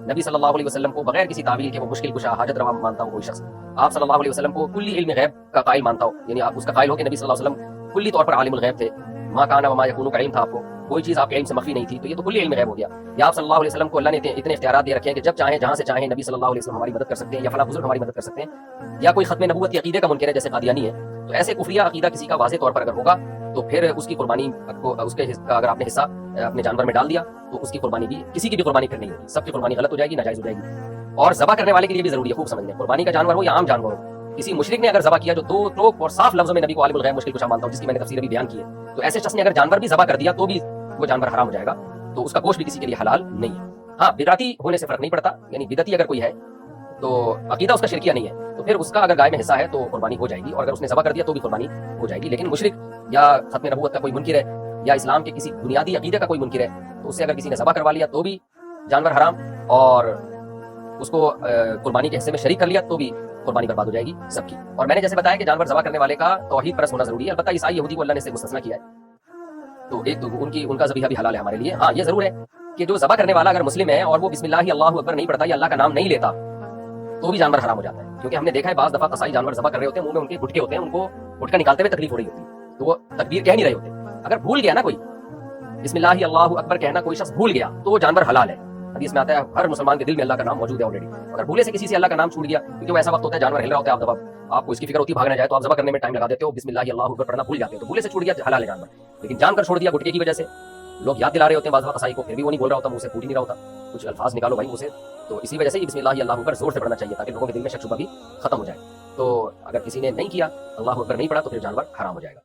نبی صلی اللہ علیہ وسلم کو بغیر کسی تعویل کے وہ مشکل کشا حاجت روا مانتا ہو کوئی شخص, آپ صلی اللہ علیہ وسلم کو کلی علم غیب کا قائل مانتا ہو, یعنی آپ اس کا قائل ہو کہ نبی صلی اللہ علیہ وسلم کلی طور پر عالم الغیب تھے, ما کان وما یکون کا علم تھا, آپ کو کوئی چیز آپ کے علم سے مخفی نہیں تھی, تو یہ تو کلی علم غیب ہو گیا. یا آپ صلی اللہ علیہ وسلم کو اللہ نے اتنے اختیارات دے رکھے ہیں کہ جب چاہیں جہاں سے چاہیں نبی صلی اللہ علیہ وسلم ہماری مدد کر سکتے ہیں, یا فلاں بزرگ ہماری مدد کر سکتے ہیں. یا کوئی ختم نبوت کے عقیدے کا منکر ہے جیسے قادیانی ہے, تو ایسے کفریہ عقیدہ کسی کا واضح طور پر اگر ہوگا تو پھر اس کی قربانی کو, اس کے اگر آپ نے حصہ اپنے جانور میں ڈال دیا تو اس کی قربانی بھی, کسی کی بھی قربانی پھر نہیں ہوگی, سب کی قربانی غلط ہو جائے گی, ناجائز ہو جائے گی. اور ذبح کرنے والے کے لیے بھی ضروری ہے خوب سمجھ لیں, قربانی کا جانور ہو یا عام جانور ہو, کسی مشرک نے اگر ذبح کیا جو دو ٹوک اور صاف لفظوں میں نبی کو عالم الغیب مشکل کشا مانتا ہوں, جس کی میں نے تفسیر ابھی بیان کی ہے, تو ایسے شخص نے اگر جانور بھی ذبح کر دیا تو بھی وہ جانور حرام ہو جائے گا, تو اس کا گوشت بھی کسی کے لیے حلال نہیں ہے. ہاں بدعتی ہونے سے فرق نہیں پڑتا, یعنی بدعتی اگر کوئی ہے تو عقیدہ اس کا شرکیہ نہیں ہے تو پھر اس کا اگر گائے میں حصہ ہے تو قربانی ہو جائے گی, اور اگر اس نے ذبح کر دیا تو بھی قربانی ہو جائے گی. لیکن مشرک یا ختم نبوت کا کوئی منکر ہے یا اسلام کے کسی بنیادی عقیدے کا کوئی منکر ہے, تو اس سے اگر کسی نے ذبح کروا لیا تو بھی جانور حرام, اور اس کو قربانی کے حصے میں شریک کر لیا تو بھی قربانی برباد ہو جائے گی سب کی. اور میں نے جیسے بتایا کہ جانور ذبح کرنے والے کا توحید پرست ہونا ضروری ہے. البتہ عیسائی یہودی کو اللہ نے اس سے مستثنیٰ کیا ہے, تو ایک تو ان کا ذبیحہ بھی حلال ہے ہمارے لیے. ہاں یہ ضرور ہے کہ جو ذبح کرنے والا اگر مسلم ہے اور وہ بسم اللہ اللہ اکبر نہیں پڑھتا یا اللہ کا نام نہیں لیتا تو بھی جانور حرام ہو جاتا ہے. کیونکہ ہم نے دیکھا ہے بعض دفعہ قصائی جانور ذبح کر رہے ہوتے ہیں, منہ میں ان کے گٹکے ہوتے ہیں, ان کو گٹکا نکالتے ہوئے تکلیف ہو رہی ہوتی ہے, تو وہ تکبیر کہہ نہیں رہے ہوتے. اگر بھول گیا نا کوئی بسم اللہ اللہ اکبر کہنا, کوئی شخص بھول گیا تو وہ جانور حلال ہے. حدیث میں آتا ہے ہر مسلمان کے دل میں اللہ کا نام موجود ہے آلریڈی. اگر بھولے سے کسی سے اللہ کا نام چھوٹ گیا, کیونکہ وہ ایسا وقت ہوتا ہے جانور ہل رہا ہوتا ہے, آپ دفعہ آپ کو اس کی فکر ہوتی ہے بھاگنا جائے تو آپ ذبح کرنے میں ٹائم لگا دیتے ہو, بسم اللہ اللہ اکبر پڑھنا بھول جاتے ہو, تو بھولے سے چھوٹ گیا حلال ہے جانور. لیکن جان کر چھوڑ دیا گٹکے کی وجہ سے, لوگ یاد دلا رہے ہوتے ہیں بعض دفعہ قصائی کو, پھر بھی وہ نہیں بول رہا ہوتا, منہ سے پھوٹ ہی نہیں رہا ہوتا, کچھ الفاظ نکالو بھائی منہ سے, تو اسی وجہ سے یہ بسم اللہ اللہ اکبر زور سے پڑھنا چاہیے تاکہ لوگوں کے دل میں شک شبہ بھی ختم ہو جائے. تو اگر کسی نے نہیں کیا اللہ اکبر نہیں پڑھا تو پھر جانور حرام ہو جائے گا.